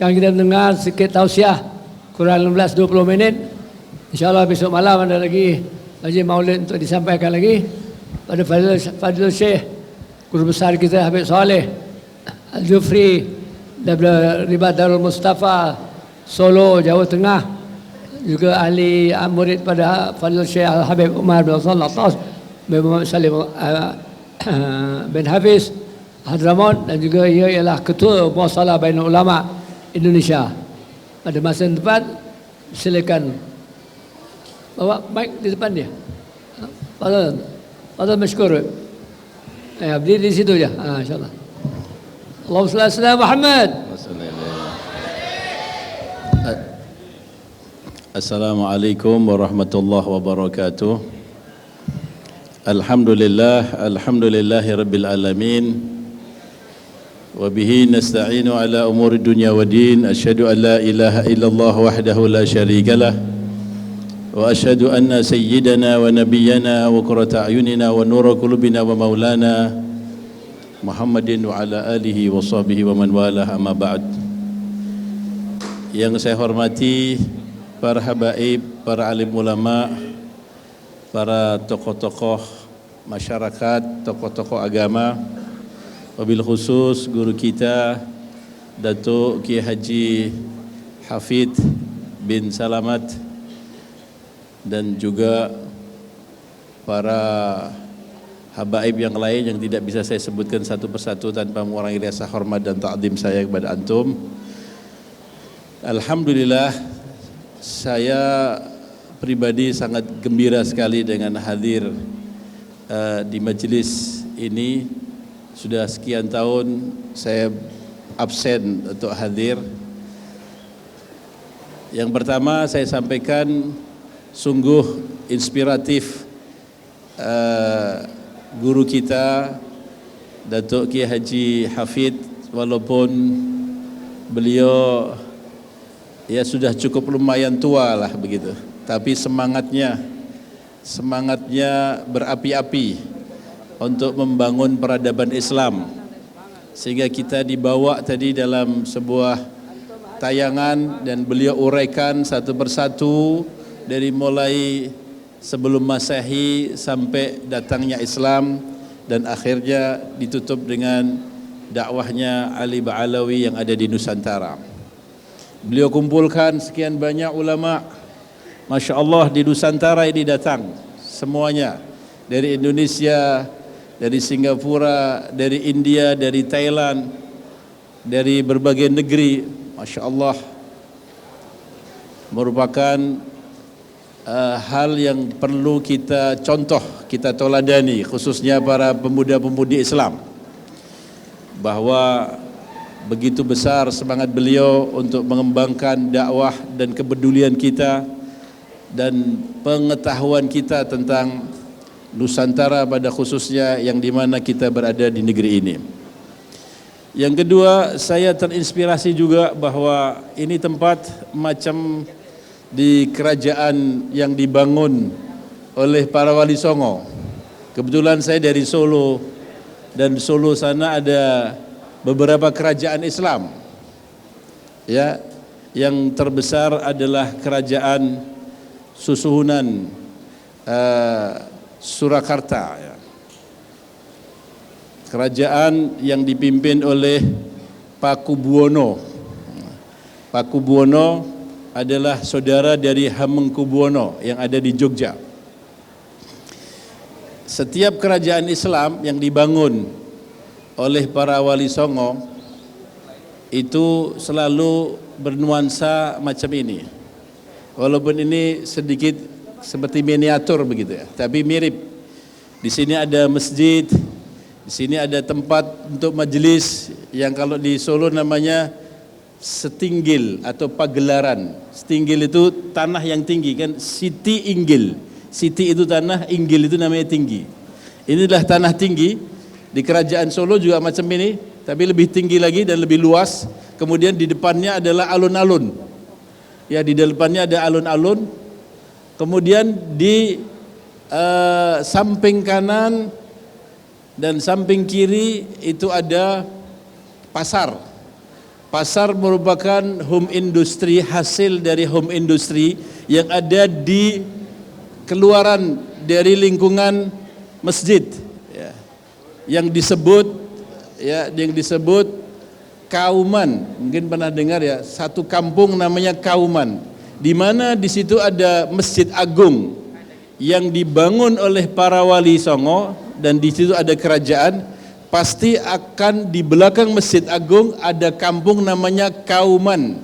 Sekarang kita mendengar sikit tausiah kurang 15-20 minit. InsyaAllah besok malam ada lagi majlis maulid untuk disampaikan lagi pada Fadil Syekh guru besar kita Habib Saleh Al-Jufri daripada Ribat Darul Mustafa Solo, Jawa Tengah, juga ahli murid pada Fadil Syekh Al-Habib Umar bin Salih bin Muhammad Salim bin Hafiz Hadramaut, dan juga ia ialah ketua Muasalah Bainul Ulama Indonesia. Pada masa yang tepat silakan bawa mic di depan dia. Fadal masykur. Ya, berdiri di situ ya. InsyaAllah. Allahumma salli ala Muhammad. Assalamualaikum warahmatullahi wabarakatuh. Alhamdulillahi rabbil alamin. Wa bihi nasta'inu ala umuri dunya wa din. Asyhadu an la ilaha illallah wahdahu la syarikalah. Wa asyhadu anna sayyidana wa nabiyyana wa qurrata a'yunina wa nura qulubina wa maulana Muhammadin wa ala alihi wa sahbihi wa man walah, amma ba'd. Yang saya hormati para habaib, para alim ulama, para tokoh-tokoh masyarakat, tokoh-tokoh agama, wabil khusus guru kita Datuk Kiai Haji Hafidh bin Salamat, dan juga para habaib yang lain yang tidak bisa saya sebutkan satu persatu tanpa mengurangi rasa hormat dan ta'zim saya kepada antum. Alhamdulillah, saya pribadi sangat gembira sekali dengan hadir di majelis ini. Sudah sekian tahun saya absen untuk hadir. Yang pertama saya sampaikan, sungguh inspiratif guru kita Datuk Kiai Haji Hafidh, walaupun beliau ya sudah cukup lumayan tua lah begitu, tapi semangatnya berapi-api untuk membangun peradaban Islam, sehingga kita dibawa tadi dalam sebuah tayangan dan beliau uraikan satu persatu dari mulai sebelum Masehi sampai datangnya Islam, dan akhirnya ditutup dengan dakwahnya Ali Ba'alawi yang ada di Nusantara. Beliau kumpulkan sekian banyak ulama, Masya Allah, di Nusantara ini datang semuanya, dari Indonesia, dari Singapura, dari India, dari Thailand, dari berbagai negeri. Masya Allah, merupakan hal yang perlu kita contoh, kita toladani, khususnya para pemuda-pemudi Islam, bahwa begitu besar semangat beliau untuk mengembangkan dakwah dan kepedulian kita dan pengetahuan kita tentang Nusantara pada khususnya, yang dimana kita berada di negeri ini. Yang kedua, saya terinspirasi juga bahwa ini tempat macam di kerajaan yang dibangun oleh para wali songo. Kebetulan saya dari Solo, dan Solo sana ada beberapa kerajaan Islam. Ya, yang terbesar adalah kerajaan Susuhunan Surakarta, ya. Kerajaan yang dipimpin oleh Pakubuwono. Pakubuwono adalah saudara dari Hamengkubuwono yang ada di Jogja. Setiap kerajaan Islam yang dibangun oleh para wali songo itu selalu bernuansa macam ini. Walaupun ini sedikit seperti miniatur begitu ya, tapi mirip. Di sini ada masjid, di sini ada tempat untuk majelis yang kalau di Solo namanya setinggil atau pagelaran. Setinggil itu tanah yang tinggi kan, siti inggil. Siti itu tanah, inggil itu namanya tinggi. Inilah tanah tinggi di kerajaan Solo juga macam ini, tapi lebih tinggi lagi dan lebih luas. Kemudian di depannya adalah alun-alun. Ya, di depannya ada alun-alun. Kemudian di samping kanan dan samping kiri itu ada pasar. Pasar merupakan home industry, hasil dari home industry yang ada di keluaran dari lingkungan masjid, ya, yang disebut kauman. Mungkin pernah dengar ya, satu kampung namanya kauman, di mana di situ ada masjid agung yang dibangun oleh para wali songo, dan di situ ada kerajaan. Pasti akan di belakang masjid agung ada kampung namanya kauman.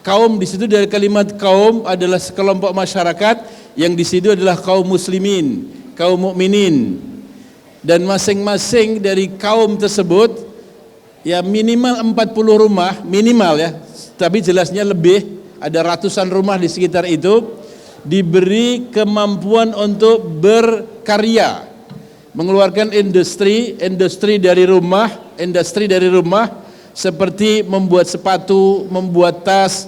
Kaum di situ dari kalimat kaum adalah sekelompok masyarakat yang di situ adalah kaum muslimin, kaum mukminin. Dan masing-masing dari kaum tersebut ya minimal 40 rumah, minimal ya, tapi jelasnya lebih, ada ratusan rumah di sekitar itu, diberi kemampuan untuk berkarya, mengeluarkan industri dari rumah seperti membuat sepatu, membuat tas,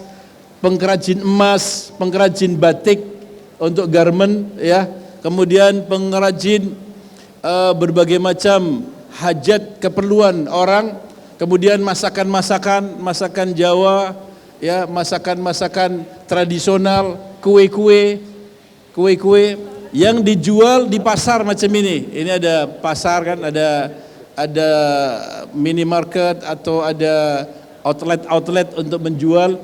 pengrajin emas, pengrajin batik untuk garment, ya, kemudian pengrajin berbagai macam hajat keperluan orang, kemudian masakan Jawa, ya, masakan tradisional, kue-kue yang dijual di pasar macam ini. Ini ada pasar kan, ada minimarket atau ada outlet untuk menjual.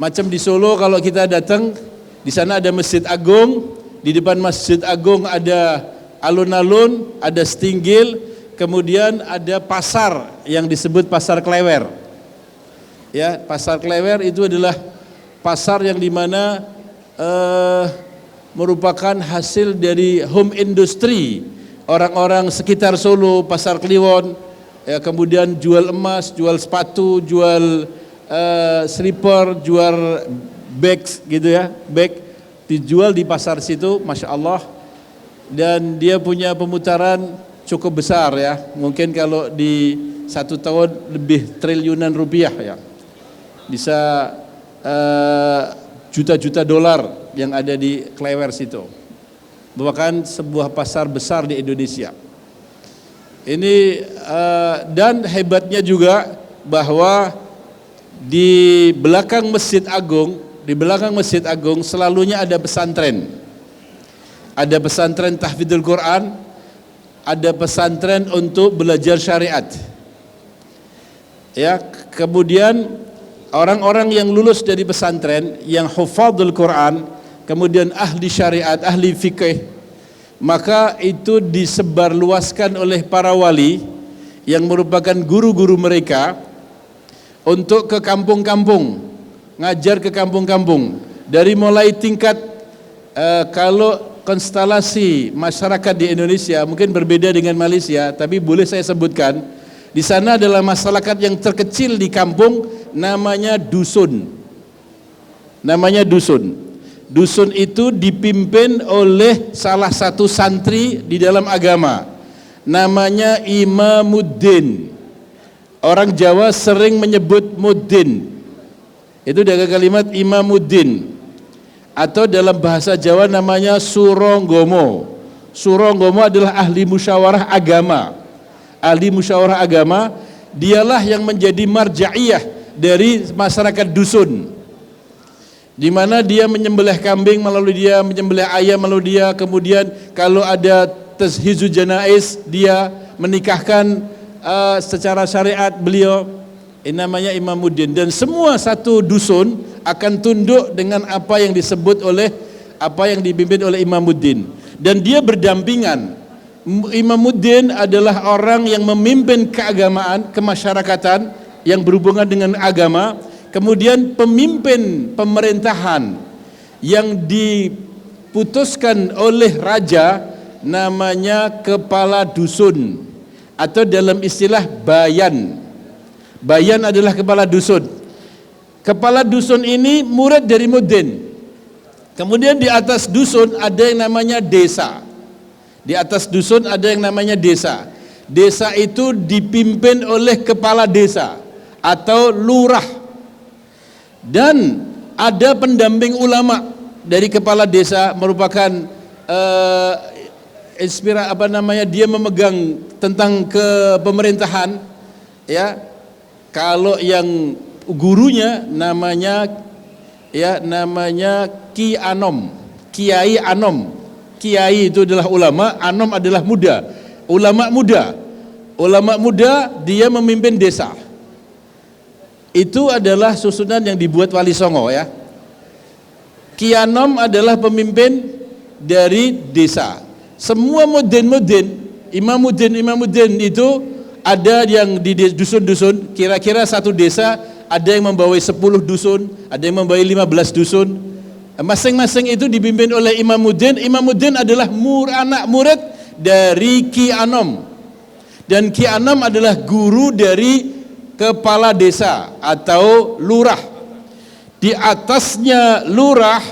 Macam di Solo kalau kita datang, di sana ada Masjid Agung, di depan Masjid Agung ada alun-alun, ada Stinggil, kemudian ada pasar yang disebut Pasar Klewer. Ya, Pasar Klewer itu adalah pasar yang dimana merupakan hasil dari home industry orang-orang sekitar Solo, Pasar Kliwon, ya, kemudian jual emas, jual sepatu, jual slipper, jual bags gitu ya, bag dijual di pasar situ, masya Allah. Dan dia punya pemutaran cukup besar ya, mungkin kalau di 1 tahun lebih triliunan rupiah ya, bisa juta-juta dolar yang ada di Klewer situ. Merupakan sebuah pasar besar di Indonesia. Ini dan hebatnya juga bahwa di belakang Masjid Agung selalunya ada pesantren. Ada pesantren tahfidzul Quran, ada pesantren untuk belajar syariat. Ya, kemudian orang-orang yang lulus dari pesantren yang hufadzul Quran, kemudian ahli syariat, ahli fikih, maka itu disebarluaskan oleh para wali yang merupakan guru-guru mereka untuk ke kampung-kampung, ngajar ke kampung-kampung. Dari mulai tingkat kalau konstelasi masyarakat di Indonesia mungkin berbeda dengan Malaysia, tapi boleh saya sebutkan, di sana adalah masyarakat yang terkecil di kampung, namanya dusun. Namanya dusun. Dusun itu dipimpin oleh salah satu santri di dalam agama, namanya Imamuddin. Orang Jawa sering menyebut muddin, itu dari kalimat Imamuddin, atau dalam bahasa Jawa namanya Suronggomo. Suronggomo adalah ahli musyawarah agama. Ahli musyawarah agama, dialah yang menjadi marja'iyah dari masyarakat dusun, di mana dia menyembelih kambing melalui dia, menyembelih ayam melalui dia, kemudian kalau ada tazhizul janaiz dia menikahkan secara syariat beliau. Ini namanya Imamuddin. Dan semua satu dusun akan tunduk dengan apa yang disebut oleh, apa yang dipimpin oleh Imamuddin, dan dia berdampingan. Imamuddin adalah orang yang memimpin keagamaan, kemasyarakatan yang berhubungan dengan agama. Kemudian pemimpin pemerintahan yang diputuskan oleh raja namanya kepala dusun, atau dalam istilah bayan. Bayan adalah kepala dusun. Kepala dusun ini murid dari muddin. Kemudian di atas dusun ada yang namanya desa. Di atas dusun ada yang namanya desa. Desa itu dipimpin oleh kepala desa atau lurah. Dan ada pendamping ulama dari kepala desa, merupakan dia memegang tentang kepemerintahan, ya. Kalau yang gurunya namanya Ki Anom, Kiai Anom. Kiai itu adalah ulama, Anom adalah muda, ulama muda dia memimpin desa. Itu adalah susunan yang dibuat Wali Songo ya. Ki Anom adalah pemimpin dari desa. Semua imamuddin itu ada yang di dusun-dusun, kira-kira satu desa ada yang membawai 10 dusun, ada yang membawai 15 dusun. Masing-masing itu dipimpin oleh imamuddin. Imamuddin adalah anak murid dari Ki Anom. Dan Ki Anom adalah guru dari kepala desa atau lurah. Di atasnya lurah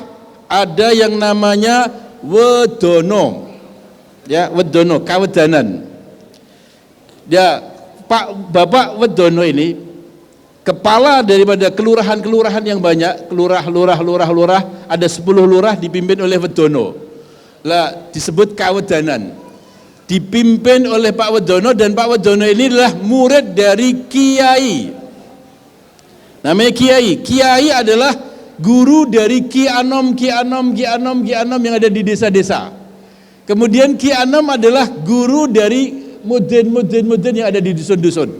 ada yang namanya wedono. Ya, wedono, kawedanan. Ya, Bapak Wedono ini kepala daripada kelurahan-kelurahan yang banyak, lurah, ada 10 lurah dipimpin oleh Wedono. Lah disebut kawedanan. Dipimpin oleh Pak Wedono, dan Pak Wedono ini adalah murid dari Kiai. Namanya Kiai. Kiai adalah guru dari Ki Anom yang ada di desa-desa. Kemudian Ki Anom adalah guru dari mudin yang ada di dusun-dusun.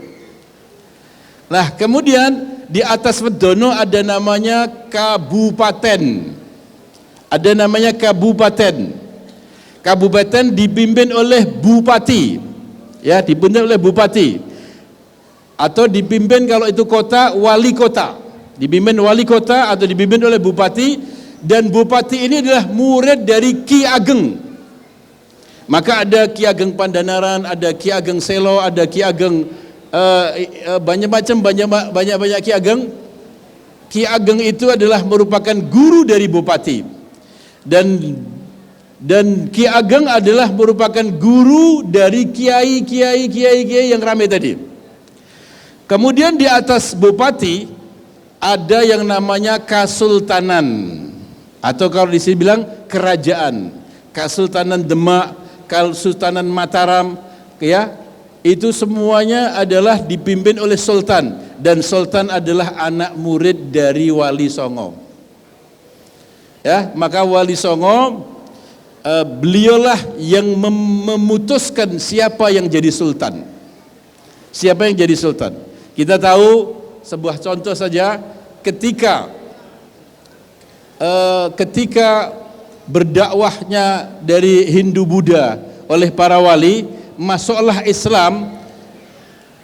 Nah, kemudian di atas Wedono ada namanya kabupaten. Ada namanya kabupaten. Kabupaten dipimpin oleh bupati. Ya, dipimpin oleh bupati. Atau dipimpin kalau itu kota, wali kota. Dipimpin wali kota atau dipimpin oleh bupati, dan bupati ini adalah murid dari Ki Ageng. Maka ada Ki Ageng Pandanaran, ada Ki Ageng Selo, ada Ki Ageng banyak Ki Ageng. Ki Ageng itu adalah merupakan guru dari bupati, dan Ki Ageng adalah merupakan guru dari kiai yang ramai tadi. Kemudian di atas bupati ada yang namanya Kasultanan, atau kalau di sini bilang kerajaan, Kasultanan Demak, Kasultanan Mataram, ya, itu semuanya adalah dipimpin oleh sultan, dan sultan adalah anak murid dari Wali Songo. Ya, maka Wali Songo beliaulah yang memutuskan siapa yang jadi sultan. Siapa yang jadi sultan? Kita tahu sebuah contoh saja, ketika berdakwahnya dari Hindu Buddha oleh para wali, masuklah Islam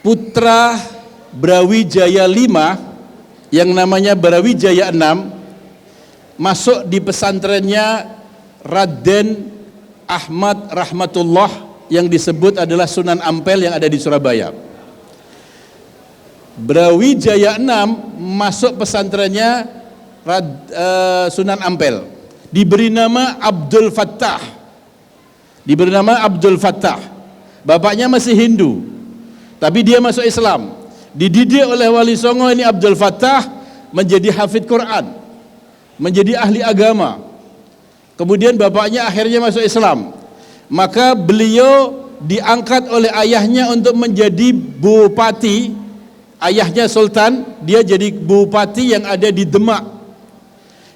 putra Brawijaya V yang namanya Brawijaya VI, masuk di pesantrennya Raden Ahmad Rahmatullah yang disebut adalah Sunan Ampel yang ada di Surabaya. Brawijaya VI masuk pesantrennya Sunan Ampel, diberi nama Abdul Fattah. Bapaknya masih Hindu, tapi dia masuk Islam. Dididik oleh Wali Songo ini Abdul Fattah menjadi hafid Quran, menjadi ahli agama. Kemudian bapaknya akhirnya masuk Islam. Maka beliau diangkat oleh ayahnya untuk menjadi bupati. Ayahnya sultan, dia jadi bupati yang ada di Demak.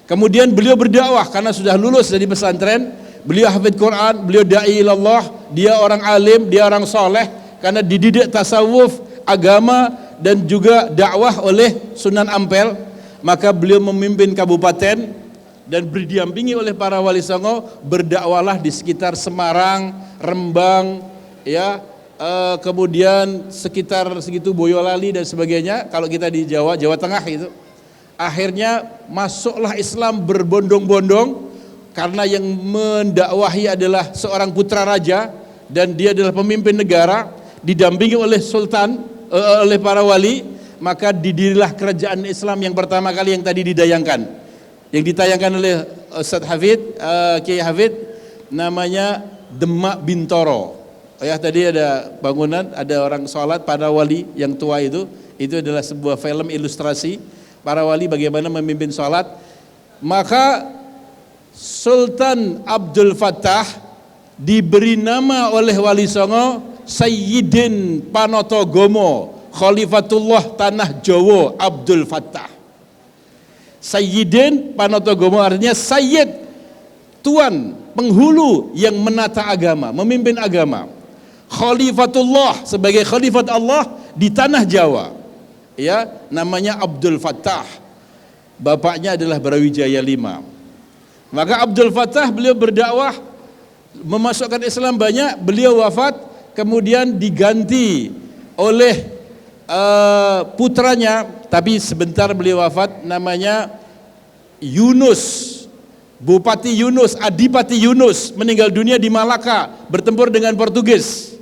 Kemudian beliau berdakwah karena sudah lulus dari pesantren. Beliau hafid Quran, beliau da'i ilallah, dia orang alim, dia orang soleh, karena dididik tasawuf, agama, dan juga dakwah oleh Sunan Ampel. Maka beliau memimpin kabupaten dan didampingi oleh para wali songo, berdakwalah di sekitar Semarang, Rembang, ya, kemudian sekitar segitu Boyolali dan sebagainya. Kalau kita di Jawa Tengah itu, akhirnya masuklah Islam berbondong-bondong karena yang mendakwahi adalah seorang putra raja dan dia adalah pemimpin negara, didampingi oleh sultan, oleh para wali. Maka didirilah kerajaan Islam yang pertama kali yang tadi didayangkan, yang ditayangkan oleh Ustadz Hafid, Kiai Hafid, namanya Demak Bintoro. Ya, tadi ada bangunan, ada orang sholat, para wali yang tua itu adalah sebuah film ilustrasi para wali bagaimana memimpin sholat. Maka Sultan Abdul Fattah diberi nama oleh Wali Songo Sayyidin Panotogomo Khalifatullah Tanah Jawa Abdul Fattah. Sayyidin Panotogomo artinya Sayyid, tuan, penghulu yang menata agama, memimpin agama. Khalifatullah sebagai khalifat Allah di tanah Jawa. Ya, namanya Abdul Fattah. Bapaknya adalah Brawijaya V. Maka Abdul Fattah beliau berdakwah memasukkan Islam banyak, beliau wafat kemudian diganti oleh putranya, tapi sebentar beliau wafat, namanya Yunus, Bupati Yunus, Adipati Yunus, meninggal dunia di Malaka bertempur dengan Portugis.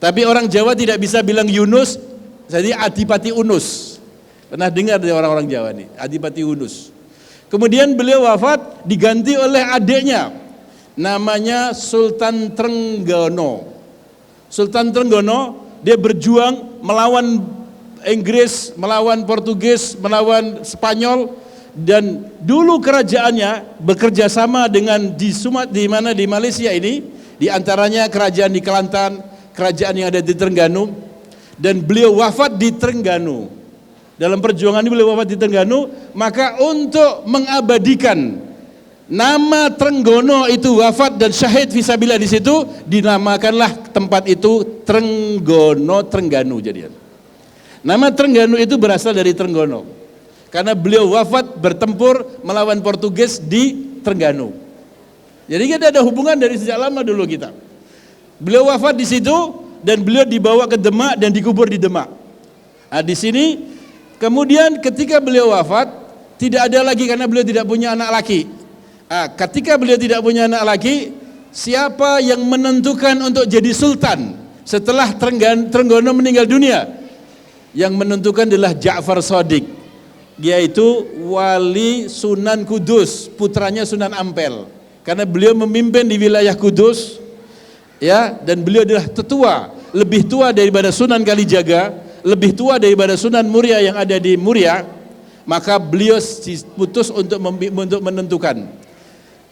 Tapi orang Jawa tidak bisa bilang Yunus, jadi Adipati Unus. Pernah dengar dari orang-orang Jawa nih, Adipati Unus. Kemudian beliau wafat diganti oleh adiknya, namanya Sultan Trenggono. Sultan Trenggono dia berjuang melawan Inggris, melawan Portugis, melawan Spanyol, dan dulu kerajaannya bekerja sama dengan di Malaysia ini, di antaranya kerajaan di Kelantan, kerajaan yang ada di Terengganu, dan beliau wafat di Terengganu. Dalam perjuangan ini beliau wafat di Terengganu, maka untuk mengabadikan nama Trenggono itu wafat dan syahid fisabilillah di situ, dinamakanlah tempat itu Trenggono Terengganu jadian. Nama Terengganu itu berasal dari Trenggono, karena beliau wafat bertempur melawan Portugis di Terengganu. Jadi kita ada hubungan dari sejak lama dulu kita. Beliau wafat di situ dan beliau dibawa ke Demak dan dikubur di Demak. Nah, di sini kemudian ketika beliau wafat tidak ada lagi karena beliau tidak punya anak laki. Ketika beliau tidak punya anak laki, siapa yang menentukan untuk jadi sultan setelah Trenggono meninggal dunia? Yang menentukan adalah Ja'far Shadiq, yaitu wali Sunan Kudus, putranya Sunan Ampel. Karena beliau memimpin di wilayah Kudus, ya, dan beliau adalah tetua, lebih tua daripada Sunan Kalijaga, lebih tua daripada Sunan Muria yang ada di Muria. Maka beliau putus untuk menentukan.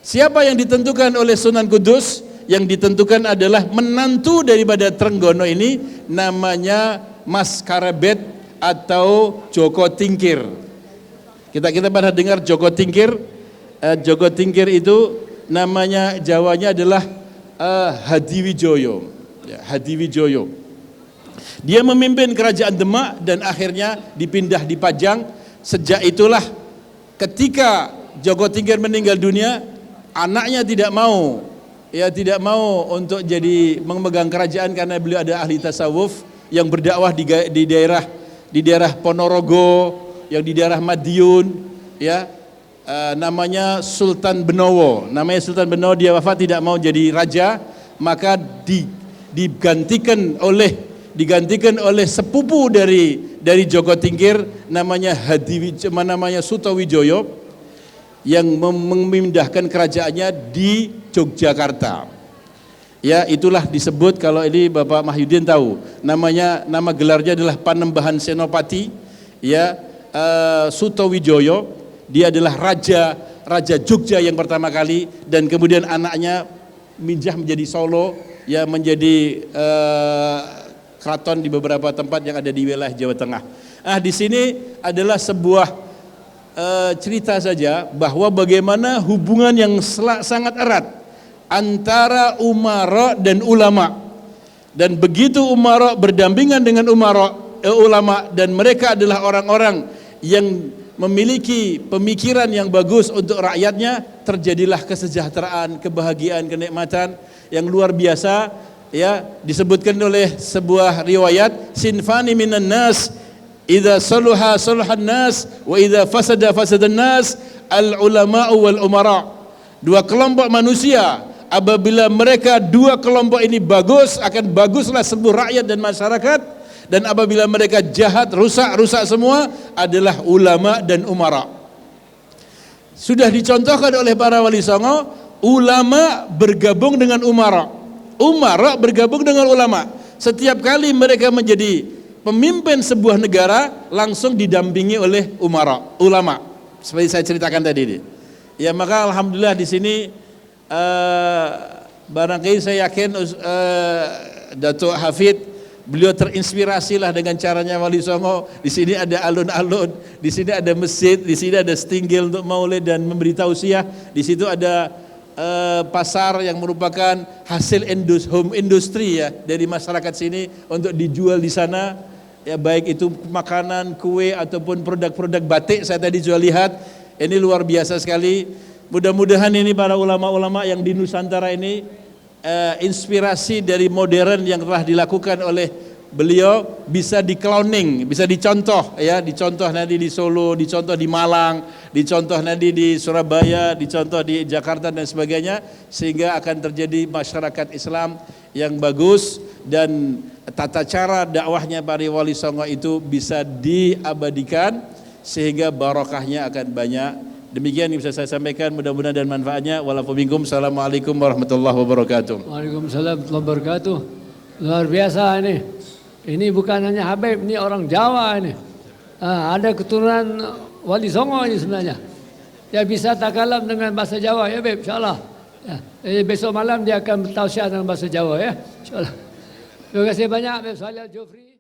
Siapa yang ditentukan oleh Sunan Kudus? Yang ditentukan adalah menantu daripada Trenggono ini, namanya Mas Karebet atau Joko Tingkir. Kita pernah dengar Joko Tingkir. Joko Tingkir itu namanya Jawanya adalah Hadiwijoyo. Ya, Hadiwijoyo. Dia memimpin kerajaan Demak dan akhirnya dipindah di Pajang. Sejak itulah ketika Joko Tingkir meninggal dunia, anaknya tidak mau untuk jadi memegang kerajaan karena beliau ada ahli tasawuf yang berdakwah di daerah Ponorogo, yang di daerah Madiun, ya, namanya Sultan Benowo. Namanya Sultan Benowo, dia wafat tidak mau jadi raja, maka digantikan oleh sepupu dari Joko Tingkir, namanya Sutowijoyo, yang memindahkan kerajaannya di Yogyakarta. Ya, itulah disebut, kalau ini Bapak Mahyudin tahu, nama gelarnya adalah Panembahan Senopati, ya, Sutowijoyo. Dia adalah raja Jogja yang pertama kali, dan kemudian anaknya minjah menjadi Solo, ya, menjadi keraton di beberapa tempat yang ada di wilayah Jawa Tengah. Di sini adalah sebuah cerita saja bahwa bagaimana hubungan yang sangat erat antara umara dan ulama, dan begitu umara berdampingan dengan ulama, dan mereka adalah orang-orang yang memiliki pemikiran yang bagus untuk rakyatnya, terjadilah kesejahteraan, kebahagiaan, kenikmatan yang luar biasa. Ya, disebutkan oleh sebuah riwayat, sinfani minan nas idza saluha saluhan nas wa idza fasada fasadan nas, al ulama wal umara. Dua kelompok manusia, apabila mereka dua kelompok ini bagus, akan baguslah seluruh rakyat dan masyarakat. Dan apabila mereka jahat, rusak semua, adalah ulama dan umara. Sudah dicontohkan oleh para wali songo, ulama bergabung dengan umara, umara bergabung dengan ulama. Setiap kali mereka menjadi pemimpin sebuah negara, langsung didampingi oleh ulama. Seperti saya ceritakan tadi ini. Ya, maka alhamdulillah di sini barangkali saya yakin Datuk Hafid Beliau terinspirasilah dengan caranya Wali Songo. Di sini ada alun-alun, di sini ada masjid, di sini ada setinggil untuk maulid dan memberi tausiah. Di situ ada pasar yang merupakan hasil home industry ya dari masyarakat sini untuk dijual di sana. Ya baik itu makanan, kue ataupun produk-produk batik saya tadi juga lihat. Ini luar biasa sekali. Mudah-mudahan ini para ulama-ulama yang di Nusantara ini inspirasi dari modern yang telah dilakukan oleh beliau bisa di-cloning, bisa dicontoh ya, dicontoh nanti di Solo, dicontoh di Malang, dicontoh nanti di Surabaya, dicontoh di Jakarta dan sebagainya, sehingga akan terjadi masyarakat Islam yang bagus dan tata cara dakwahnya para Wali Songo itu bisa diabadikan sehingga barokahnya akan banyak. Demikian yang bisa saya sampaikan, mudah-mudahan dan manfaatnya. Walaupun Assalamualaikum warahmatullahi wabarakatuh. Waalaikumsalam warahmatullahi wabarakatuh. Luar biasa ini. Ini bukan hanya Habib, ini orang Jawa ini. Ada keturunan Wali Songo ini sebenarnya. Dia bisa takalam dengan bahasa Jawa ya Habib, insyaAllah. Ya. Besok malam dia akan bertausiah dengan bahasa Jawa ya, insyaAllah. Terima kasih banyak Habib Shalih Al Jufri.